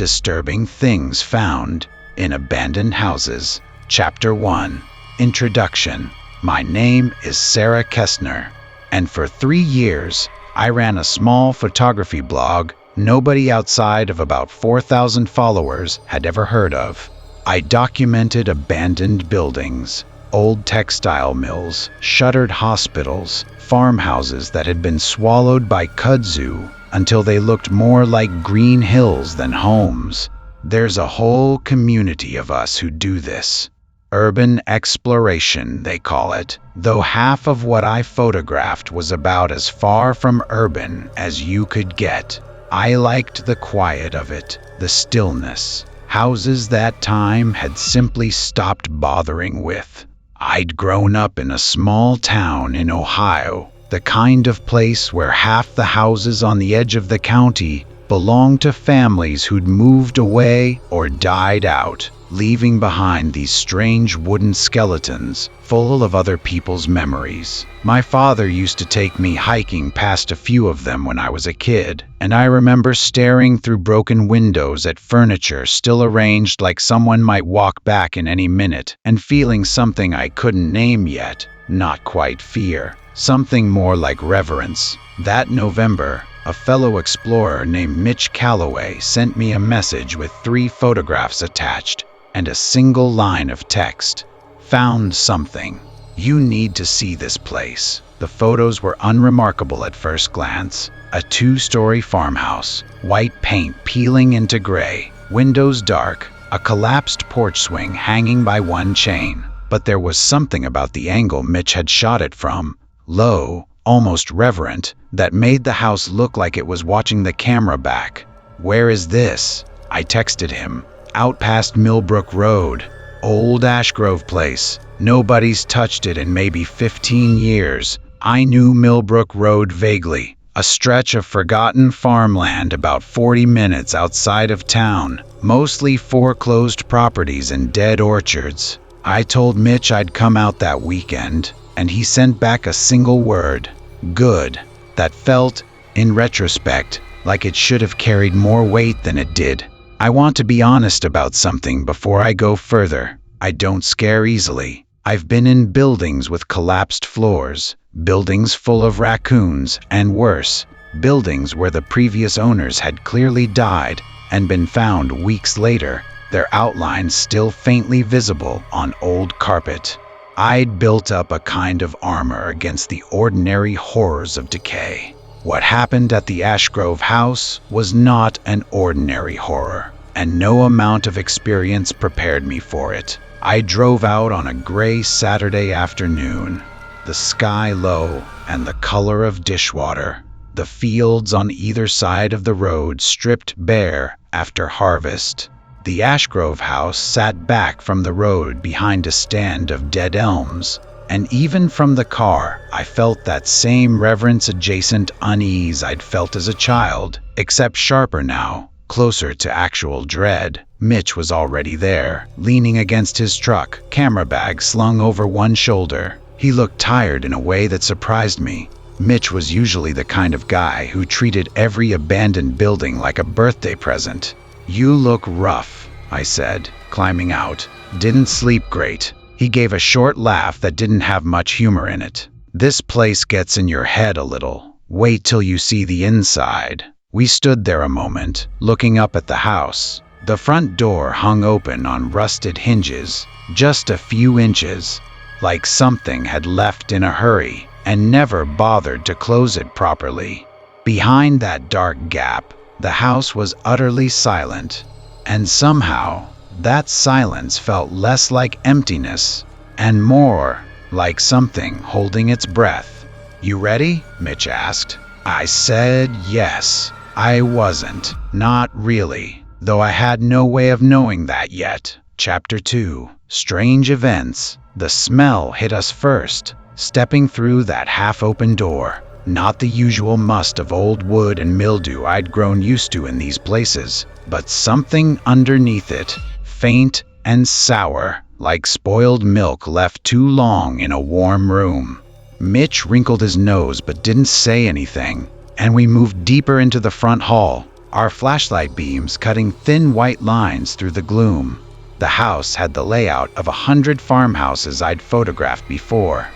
Disturbing Things Found in Abandoned Houses. Chapter 1. Introduction. My name is Sarah Kestner, and for 3 years, I ran a small photography blog nobody outside of about 4,000 followers had ever heard of. I documented abandoned buildings, old textile mills, shuttered hospitals, farmhouses that had been swallowed by kudzu until they looked more like green hills than homes. There's a whole community of us who do this. Urban exploration, they call it, though half of what I photographed was about as far from urban as you could get. I liked the quiet of it, the stillness. Houses that time had simply stopped bothering with. I'd grown up in a small town in Ohio, the kind of place where half the houses on the edge of the county belonged to families who'd moved away or died out, leaving behind these strange wooden skeletons full of other people's memories. My father used to take me hiking past a few of them when I was a kid, and I remember staring through broken windows at furniture still arranged like someone might walk back in any minute, and feeling something I couldn't name yet, not quite fear, something more like reverence. That November, a fellow explorer named Mitch Calloway sent me a message with 3 photographs attached and a single line of text. Found something. You need to see this place. The photos were unremarkable at first glance. A 2-story farmhouse, white paint peeling into gray, windows dark, a collapsed porch swing hanging by one chain. But there was something about the angle Mitch had shot it from, low, almost reverent, that made the house look like it was watching the camera back. "Where is this?" I texted him. "Out past Millbrook Road. Old Ash Grove place. Nobody's touched it in maybe 15 years. I knew Millbrook Road vaguely. A stretch of forgotten farmland about 40 minutes outside of town. Mostly foreclosed properties and dead orchards." I told Mitch I'd come out that weekend, and he sent back a single word. Good. That felt, in retrospect, like it should have carried more weight than it did. I want to be honest about something before I go further. I don't scare easily. I've been in buildings with collapsed floors, buildings full of raccoons, and worse, buildings where the previous owners had clearly died and been found weeks later, their outlines still faintly visible on old carpet. I'd built up a kind of armor against the ordinary horrors of decay. What happened at the Ash Grove house was not an ordinary horror, and no amount of experience prepared me for it. I drove out on a gray Saturday afternoon, the sky low and the color of dishwater, the fields on either side of the road stripped bare after harvest. The Ash Grove house sat back from the road behind a stand of dead elms, and even from the car, I felt that same reverence-adjacent unease I'd felt as a child, except sharper now, closer to actual dread. Mitch was already there, leaning against his truck, camera bag slung over one shoulder. He looked tired in a way that surprised me. Mitch was usually the kind of guy who treated every abandoned building like a birthday present. "You look rough," I said, climbing out. "Didn't sleep great." He gave a short laugh that didn't have much humor in it. "This place gets in your head a little. Wait till you see the inside." We stood there a moment, looking up at the house. The front door hung open on rusted hinges, just a few inches, like something had left in a hurry and never bothered to close it properly. Behind that dark gap, the house was utterly silent, and somehow that silence felt less like emptiness and more like something holding its breath. "You ready?" Mitch asked. I said yes. I wasn't. Not really, though I had no way of knowing that yet. Chapter 2. Strange Events. The smell hit us first, stepping through that half-open door. Not the usual must of old wood and mildew I'd grown used to in these places, but something underneath it, faint and sour, like spoiled milk left too long in a warm room. Mitch wrinkled his nose but didn't say anything, and we moved deeper into the front hall. our flashlight beams cutting thin white lines through the gloom. The house had the layout of 100 farmhouses I'd photographed before.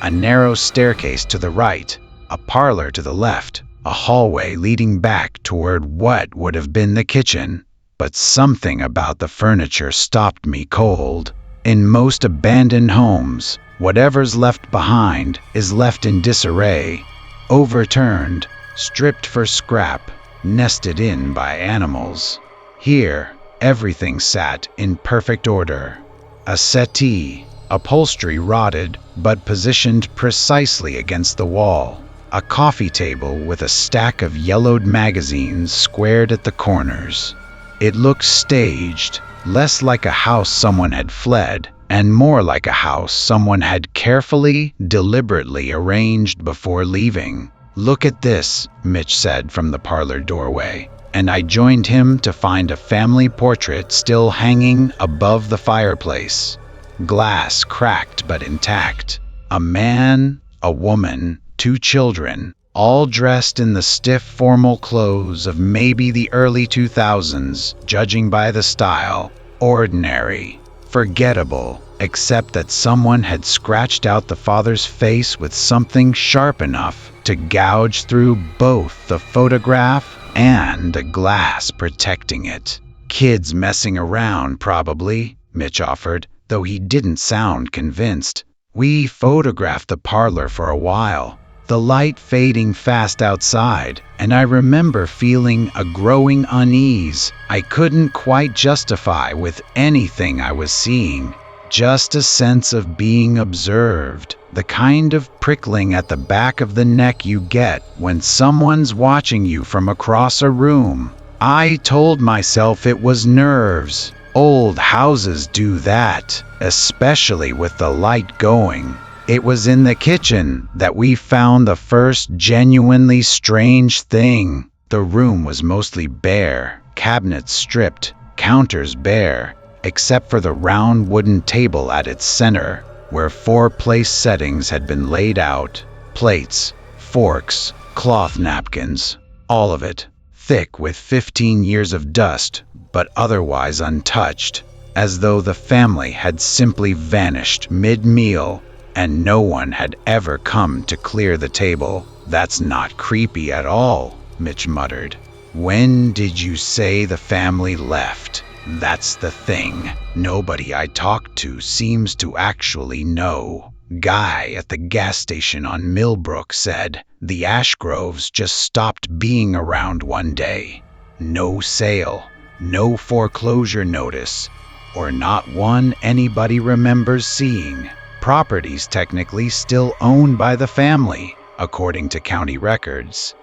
A narrow staircase to the right, a parlor to the left, a hallway leading back toward what would have been the kitchen. But something about the furniture stopped me cold. In most abandoned homes, whatever's left behind is left in disarray, overturned, stripped for scrap, nested in by animals. Here, everything sat in perfect order. A settee, upholstery rotted but positioned precisely against the wall. A coffee table with a stack of yellowed magazines squared at the corners. It looked staged, less like a house someone had fled, and more like a house someone had carefully, deliberately arranged before leaving. "Look at this," Mitch said from the parlor doorway, and I joined him to find a family portrait still hanging above the fireplace. Glass cracked but intact. A man, a woman, 2 children, all dressed in the stiff formal clothes of maybe the early 2000s, judging by the style. Ordinary, forgettable, except that someone had scratched out the father's face with something sharp enough to gouge through both the photograph and the glass protecting it. "Kids messing around, probably," Mitch offered, though he didn't sound convinced. "We photographed the parlor for a while, the light fading fast outside, and I remember feeling a growing unease I couldn't quite justify with anything I was seeing. Just a sense of being observed, the kind of prickling at the back of the neck you get when someone's watching you from across a room. I told myself it was nerves. Old houses do that, especially with the light going. It was in the kitchen that we found the first genuinely strange thing. The room was mostly bare, cabinets stripped, counters bare, except for the round wooden table at its center, where 4 place settings had been laid out. Plates, forks, cloth napkins, all of it, thick with 15 years of dust, but otherwise untouched, as though the family had simply vanished mid-meal and no one had ever come to clear the table. "That's not creepy at all," Mitch muttered. "When did you say the family left? That's the thing. Nobody I talked to seems to actually know. Guy at the gas station on Millbrook said the Ashgroves just stopped being around one day. No sale, no foreclosure notice, or not one anybody remembers seeing. Property's technically still owned by the family, according to county records.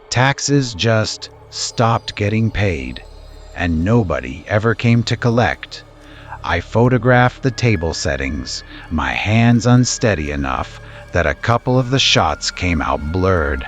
Taxes just stopped getting paid, and nobody ever came to collect. I photographed the table settings, my hands unsteady enough that a couple of the shots came out blurred.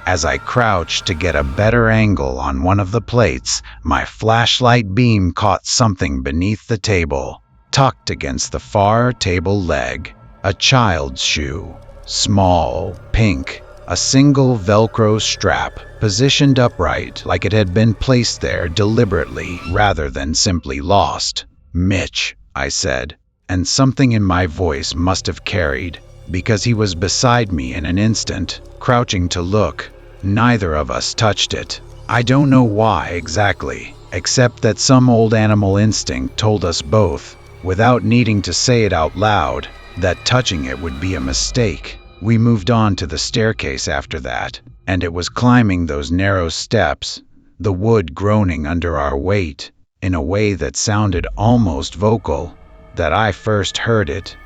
As I crouched to get a better angle on one of the plates, my flashlight beam caught something beneath the table, tucked against the far table leg. A child's shoe, small, pink, a single Velcro strap, positioned upright like it had been placed there deliberately rather than simply lost. "Mitch," I said, and something in my voice must have carried, because he was beside me in an instant, crouching to look. Neither of us touched it. I don't know why exactly, except that some old animal instinct told us both, without needing to say it out loud, that touching it would be a mistake. We moved on to the staircase after that, and it was climbing those narrow steps, the wood groaning under our weight, in a way that sounded almost vocal, that I first heard it.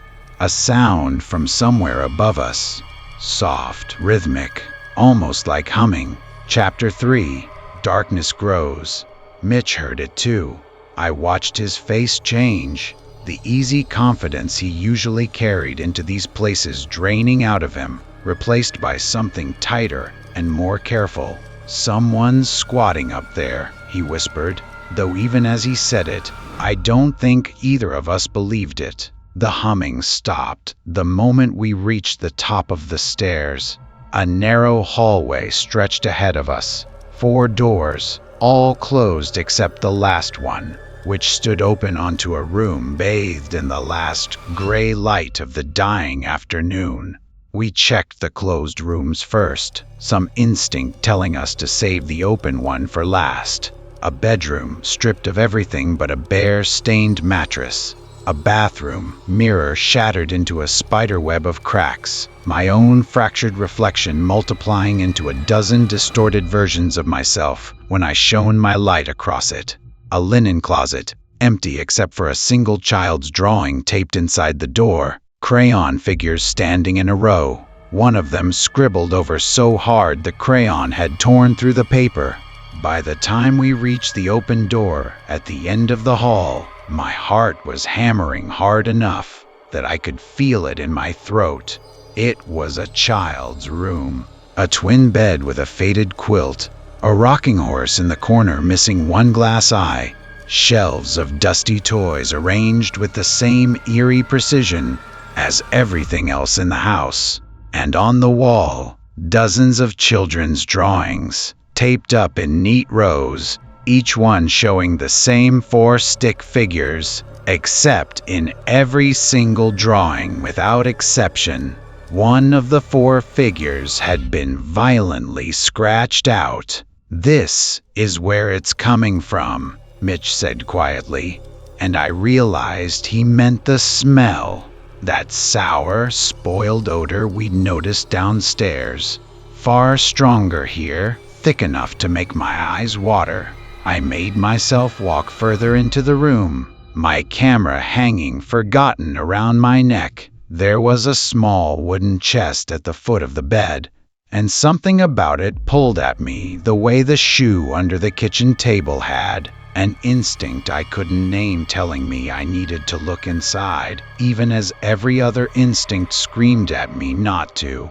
A sound from somewhere above us. Soft, rhythmic, almost like humming. Chapter 3. Darkness Grows. Mitch heard it too. I watched his face change, the easy confidence he usually carried into these places draining out of him, replaced by something tighter and more careful. "Someone's squatting up there," he whispered, though even as he said it, I don't think either of us believed it. The humming stopped the moment we reached the top of the stairs. A narrow hallway stretched ahead of us. 4 doors, all closed except the last one, which stood open onto a room bathed in the last gray light of the dying afternoon. We checked the closed rooms first, some instinct telling us to save the open one for last. A bedroom stripped of everything but a bare, stained mattress. A bathroom mirror shattered into a spiderweb of cracks, my own fractured reflection multiplying into a dozen distorted versions of myself when I shone my light across it. A linen closet, empty except for a single child's drawing taped inside the door, crayon figures standing in a row, one of them scribbled over so hard the crayon had torn through the paper. By the time we reached the open door at the end of the hall, my heart was hammering hard enough that I could feel it in my throat. It was a child's room. A twin bed with a faded quilt, a rocking horse in the corner missing one glass eye, shelves of dusty toys arranged with the same eerie precision as everything else in the house, and on the wall, dozens of children's drawings, taped up in neat rows, each one showing the same 4 stick figures, except in every single drawing without exception, one of the 4 figures had been violently scratched out. "This is where it's coming from," Mitch said quietly, and I realized he meant the smell, that sour, spoiled odor we'd noticed downstairs. Far stronger here, thick enough to make my eyes water. I made myself walk further into the room, my camera hanging forgotten around my neck. There was a small wooden chest at the foot of the bed, and something about it pulled at me the way the shoe under the kitchen table had, an instinct I couldn't name telling me I needed to look inside, even as every other instinct screamed at me not to.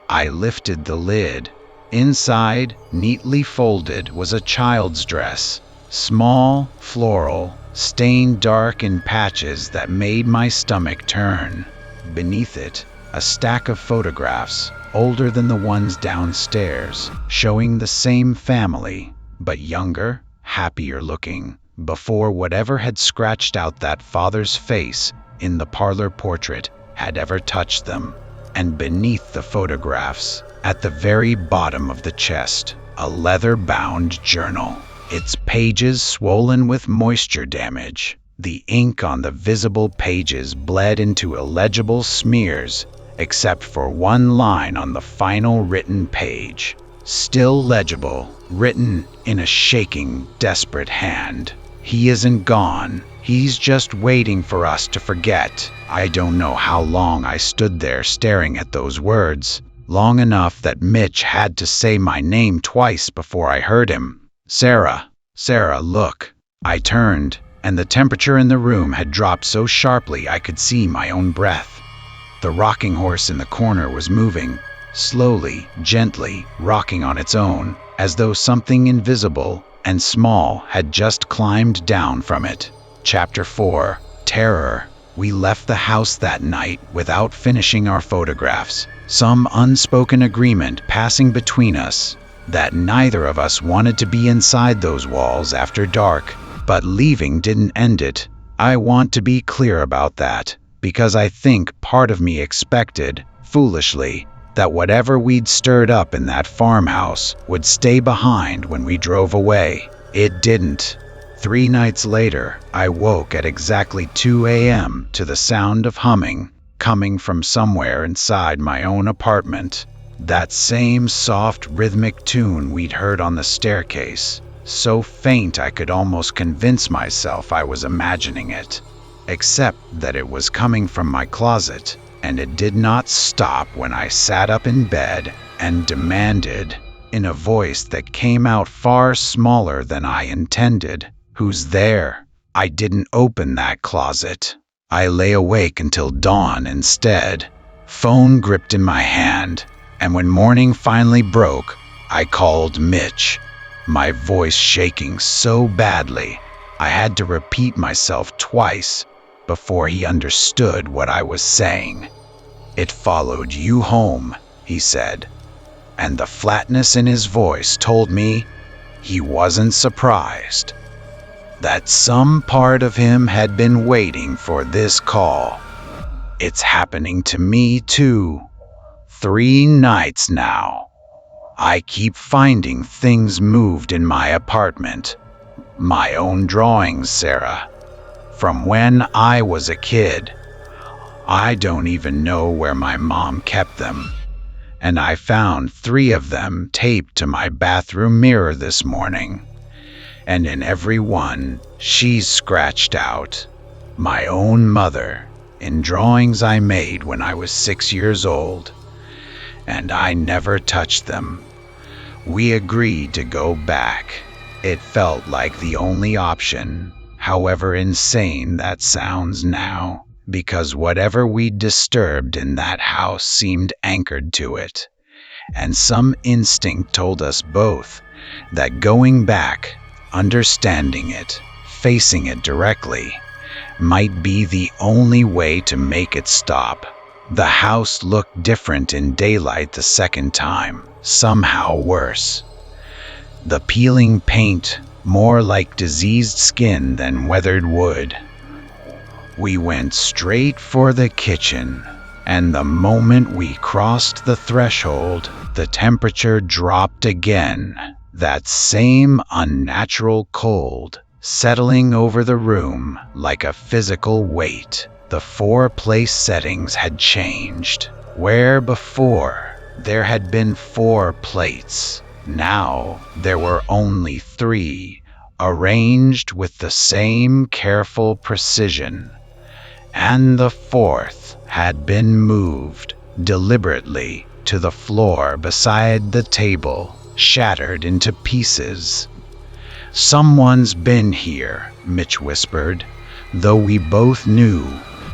I lifted the lid. Inside, neatly folded, was a child's dress, small, floral, stained dark in patches that made my stomach turn. Beneath it, a stack of photographs, older than the ones downstairs, showing the same family, but younger, happier looking, before whatever had scratched out that father's face in the parlor portrait had ever touched them. And beneath the photographs, at the very bottom of the chest, a leather-bound journal, its pages swollen with moisture damage. The ink on the visible pages bled into illegible smears, except for one line on the final written page. Still legible, written in a shaking, desperate hand. "He isn't gone. He's just waiting for us to forget." I don't know how long I stood there staring at those words. Long enough that Mitch had to say my name twice before I heard him. "Sarah, Sarah, look." I turned, and the temperature in the room had dropped so sharply I could see my own breath. The rocking horse in the corner was moving, slowly, gently, rocking on its own, as though something invisible and small had just climbed down from it. Chapter 4. Terror. We left the house that night without finishing our photographs, some unspoken agreement passing between us that neither of us wanted to be inside those walls after dark, but leaving didn't end it. I want to be clear about that, because I think part of me expected, foolishly, that whatever we'd stirred up in that farmhouse would stay behind when we drove away. It didn't. 3 nights later, I woke at exactly 2 a.m. to the sound of humming, coming from somewhere inside my own apartment. That same soft, rhythmic tune we'd heard on the staircase, so faint I could almost convince myself I was imagining it. Except that it was coming from my closet, and it did not stop when I sat up in bed and demanded, in a voice that came out far smaller than I intended, "Who's there?" I didn't open that closet. I lay awake until dawn instead, phone gripped in my hand, and when morning finally broke, I called Mitch, my voice shaking so badly I had to repeat myself twice before he understood what I was saying. "It followed you home," he said, and the flatness in his voice told me he wasn't surprised. That some part of him had been waiting for this call. It's happening to me too. 3 nights now. I keep finding things moved in my apartment. My own drawings, Sarah. From when I was a kid. I don't even know where my mom kept them. And I found 3 of them taped to my bathroom mirror this morning. And in every one, she's scratched out. My own mother, in drawings I made when I was 6 years old. And I never touched them. We agreed to go back. It felt like the only option, however insane that sounds now, because whatever we'd disturbed in that house seemed anchored to it. And some instinct told us both that going back, understanding it, facing it directly, might be the only way to make it stop. The house looked different in daylight the second time, somehow worse. The peeling paint, more like diseased skin than weathered wood. We went straight for the kitchen, and the moment we crossed the threshold, the temperature dropped again. That same unnatural cold, settling over the room like a physical weight. The 4 place settings had changed. Where before there had been 4 plates, now there were only 3, arranged with the same careful precision. And the 4th had been moved deliberately to the floor beside the table, shattered into pieces. "Someone's been here," Mitch whispered, though we both knew,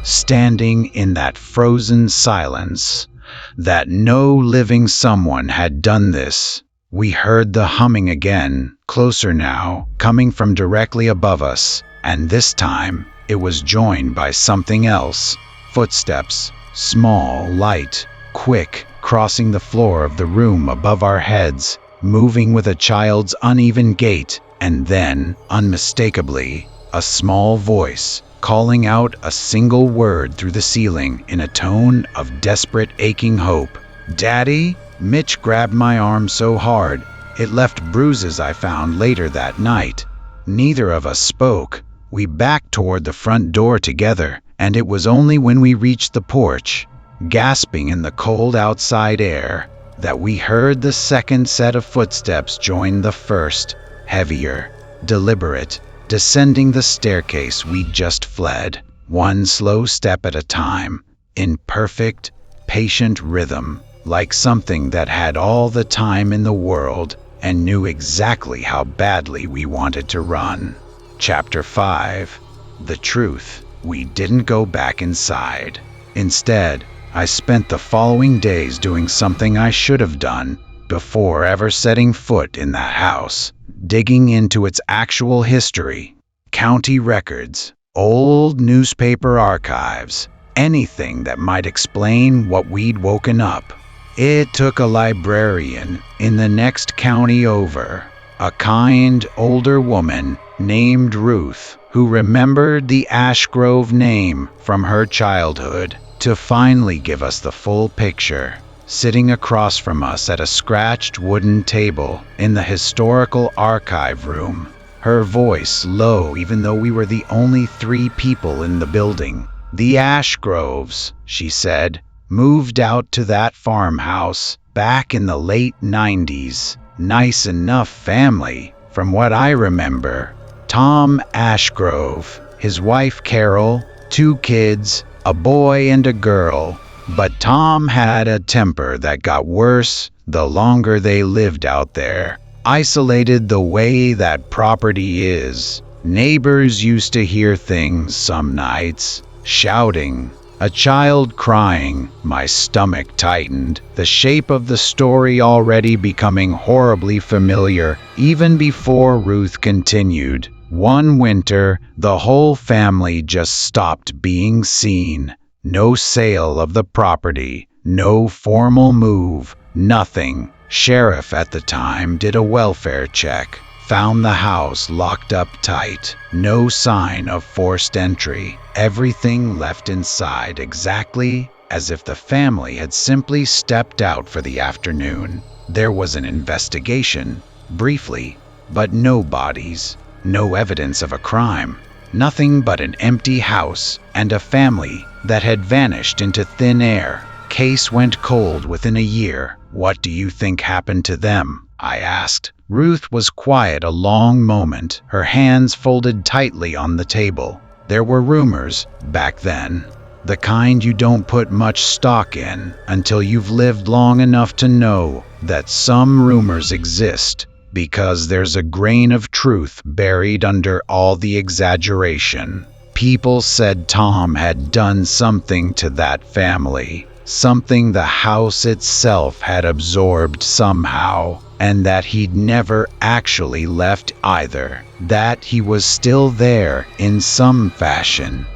standing in that frozen silence, that no living someone had done this. We heard the humming again, closer now, coming from directly above us, and this time it was joined by something else. Footsteps, small, light, quick, crossing the floor of the room above our heads, moving with a child's uneven gait, and then, unmistakably, a small voice, calling out a single word through the ceiling in a tone of desperate, aching hope. "Daddy?" Mitch grabbed my arm so hard, it left bruises I found later that night. Neither of us spoke. We backed toward the front door together, and it was only when we reached the porch, gasping in the cold outside air, that we heard the second set of footsteps join the first, heavier, deliberate, descending the staircase we'd just fled, one slow step at a time, in perfect, patient rhythm, like something that had all the time in the world and knew exactly how badly we wanted to run. Chapter 5. The Truth. We didn't go back inside. Instead, I spent the following days doing something I should have done before ever setting foot in that house, digging into its actual history, county records, old newspaper archives, anything that might explain what we'd woken up. It took a librarian in the next county over, a kind older woman named Ruth, who remembered the Ash Grove name from her childhood, to finally give us the full picture. Sitting across from us at a scratched wooden table in the historical archive room, her voice low even though we were the only 3 people in the building. "The Ash Groves," she said, "moved out to that farmhouse back in the late 90s. Nice enough family, from what I remember. Tom Ashgrove, his wife Carol, 2 kids, a boy and a girl. But Tom had a temper that got worse the longer they lived out there. Isolated the way that property is. Neighbors used to hear things some nights, shouting, a child crying." My stomach tightened, the shape of the story already becoming horribly familiar, even before Ruth continued. "One winter, the whole family just stopped being seen. No sale of the property, no formal move, nothing. Sheriff at the time did a welfare check, found the house locked up tight. No sign of forced entry. Everything left inside exactly as if the family had simply stepped out for the afternoon. There was an investigation, briefly, but no bodies, no evidence of a crime. Nothing but an empty house and a family that had vanished into thin air. Case went cold within a year. What do you think happened to them? I asked. Ruth was quiet a long moment, her hands folded tightly on the table. There were rumors back then, the kind you don't put much stock in until you've lived long enough to know that some rumors exist, because there's a grain of truth buried under all the exaggeration. People said Tom had done something to that family, something the house itself had absorbed somehow, and that he'd never actually left either, that he was still there in some fashion,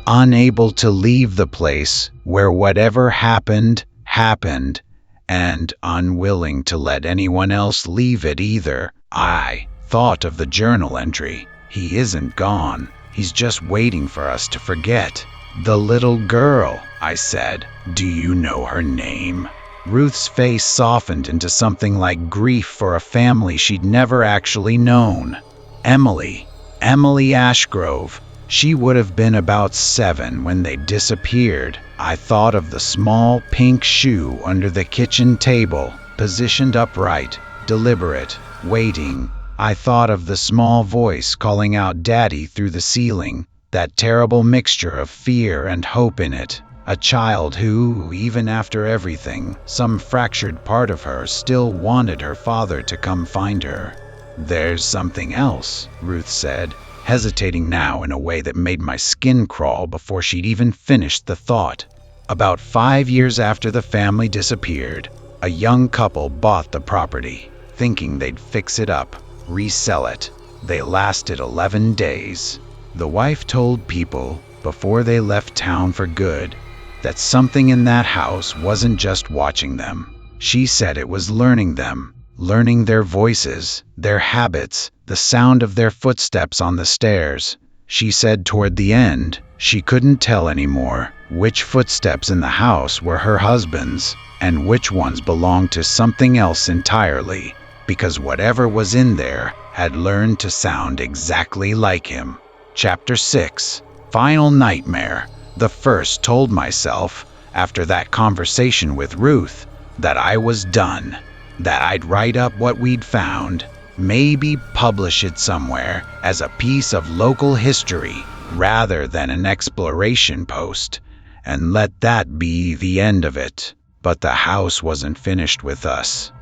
unable to leave the place where whatever happened, happened, and unwilling to let anyone else leave it either. I thought of the journal entry. He isn't gone. He's just waiting for us to forget. The little girl, I said. Do you know her name? Ruth's face softened into something like grief for a family she'd never actually known. Emily Ashgrove. She would have been about 7 when they disappeared. I thought of the small pink shoe under the kitchen table, positioned upright, deliberate, waiting. I thought of the small voice calling out Daddy through the ceiling, that terrible mixture of fear and hope in it. A child who, even after everything, some fractured part of her still wanted her father to come find her. There's something else, Ruth said, hesitating now in a way that made my skin crawl before she'd even finished the thought. About 5 years after the family disappeared, a young couple bought the property, thinking they'd fix it up, resell it. They lasted 11 days. The wife told people, before they left town for good, that something in that house wasn't just watching them. She said it was learning them, learning their voices, their habits, the sound of their footsteps on the stairs. She said toward the end, she couldn't tell anymore which footsteps in the house were her husband's and which ones belonged to something else entirely, because whatever was in there had learned to sound exactly like him. Chapter 6. Final Nightmare. The first told myself, after that conversation with Ruth, that I was done, that I'd write up what we'd found, maybe publish it somewhere as a piece of local history rather than an exploration post, and let that be the end of it. But the house wasn't finished with us,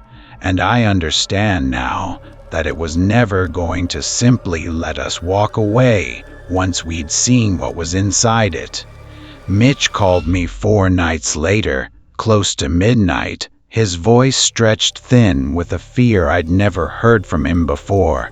and I understand now that it was never going to simply let us walk away once we'd seen what was inside it. Mitch called me 4 nights later, close to midnight, his voice stretched thin with a fear I'd never heard from him before.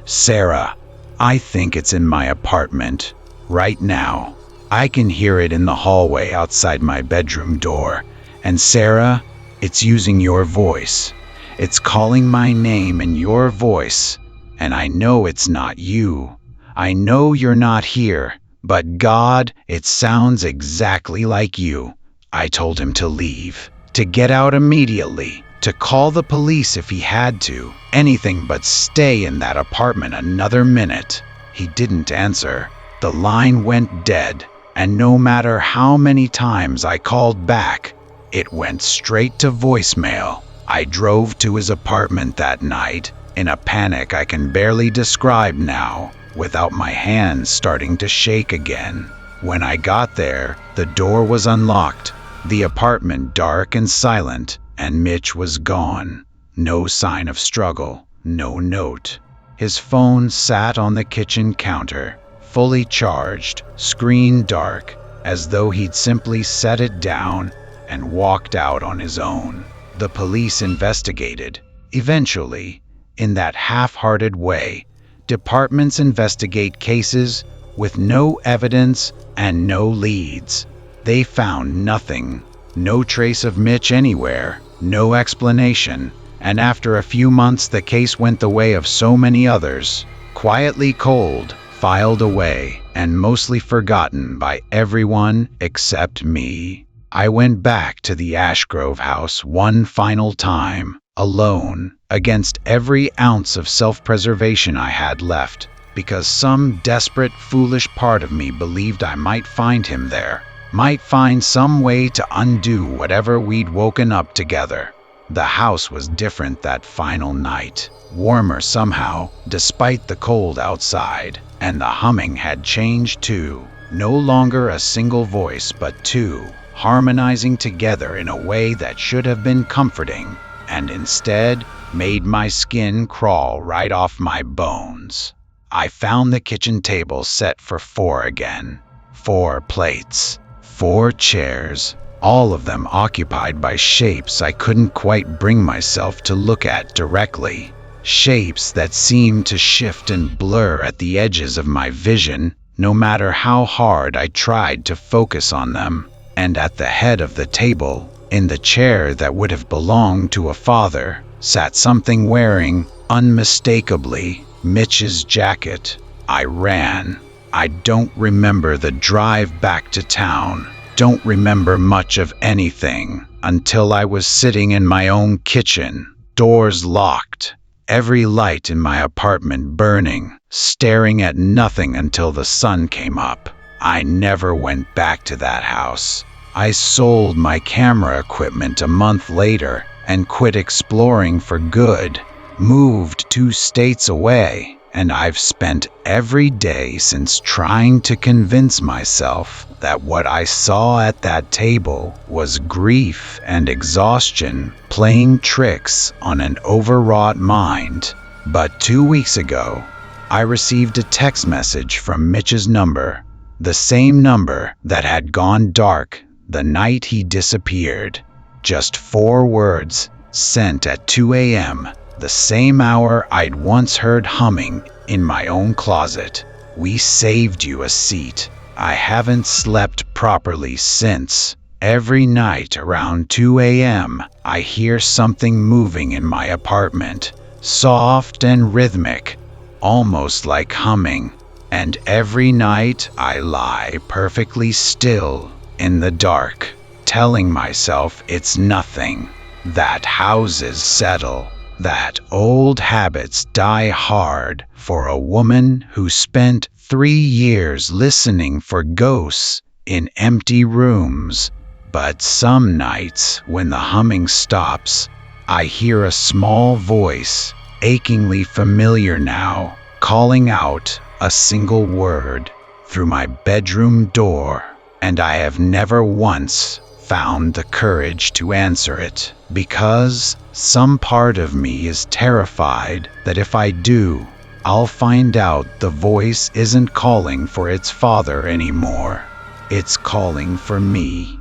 Sarah, I think it's in my apartment, right now. I can hear it in the hallway outside my bedroom door. And Sarah, it's using your voice. It's calling my name in your voice, and I know it's not you. I know you're not here, but God, it sounds exactly like you. I told him to leave, to get out immediately, to call the police if he had to, anything but stay in that apartment another minute. He didn't answer. The line went dead, and no matter how many times I called back, it went straight to voicemail. I drove to his apartment that night, in a panic I can barely describe now, without my hands starting to shake again. When I got there, the door was unlocked, the apartment dark and silent, and Mitch was gone. No sign of struggle, no note. His phone sat on the kitchen counter, fully charged, screen dark, as though he'd simply set it down and walked out on his own. The police investigated. Eventually, in that half-hearted way, departments investigate cases with no evidence and no leads. They found nothing. No trace of Mitch anywhere. No explanation. And after a few months, the case went the way of so many others, quietly cold, filed away, and mostly forgotten by everyone except me. I went back to the Ashgrove house one final time, alone, against every ounce of self-preservation I had left, because some desperate, foolish part of me believed I might find him there, might find some way to undo whatever we'd woken up together. The house was different that final night, warmer somehow, despite the cold outside, and the humming had changed too. No longer a single voice, but two, harmonizing together in a way that should have been comforting, and instead made my skin crawl right off my bones. I found the kitchen table set for 4 again. 4 plates, 4 chairs, all of them occupied by shapes I couldn't quite bring myself to look at directly. Shapes that seemed to shift and blur at the edges of my vision, no matter how hard I tried to focus on them. And at the head of the table, in the chair that would have belonged to a father, sat something wearing, unmistakably, Mitch's jacket. I ran. I don't remember the drive back to town, don't remember much of anything, until I was sitting in my own kitchen, doors locked, every light in my apartment burning, staring at nothing until the sun came up. I never went back to that house. I sold my camera equipment a month later and quit exploring for good, moved 2 states away, and I've spent every day since trying to convince myself that what I saw at that table was grief and exhaustion playing tricks on an overwrought mind. But 2 weeks ago, I received a text message from Mitch's number, the same number that had gone dark the night he disappeared. Just 4 words, sent at 2 a.m., the same hour I'd once heard humming in my own closet. We saved you a seat. I haven't slept properly since. Every night around 2 a.m., I hear something moving in my apartment, soft and rhythmic, almost like humming. And every night I lie perfectly still in the dark, telling myself it's nothing, that houses settle, that old habits die hard for a woman who spent 3 years listening for ghosts in empty rooms. But some nights, when the humming stops, I hear a small voice, achingly familiar now, calling out a single word through my bedroom door, and I have never once found the courage to answer it, because some part of me is terrified that if I do, I'll find out the voice isn't calling for its father anymore. It's calling for me.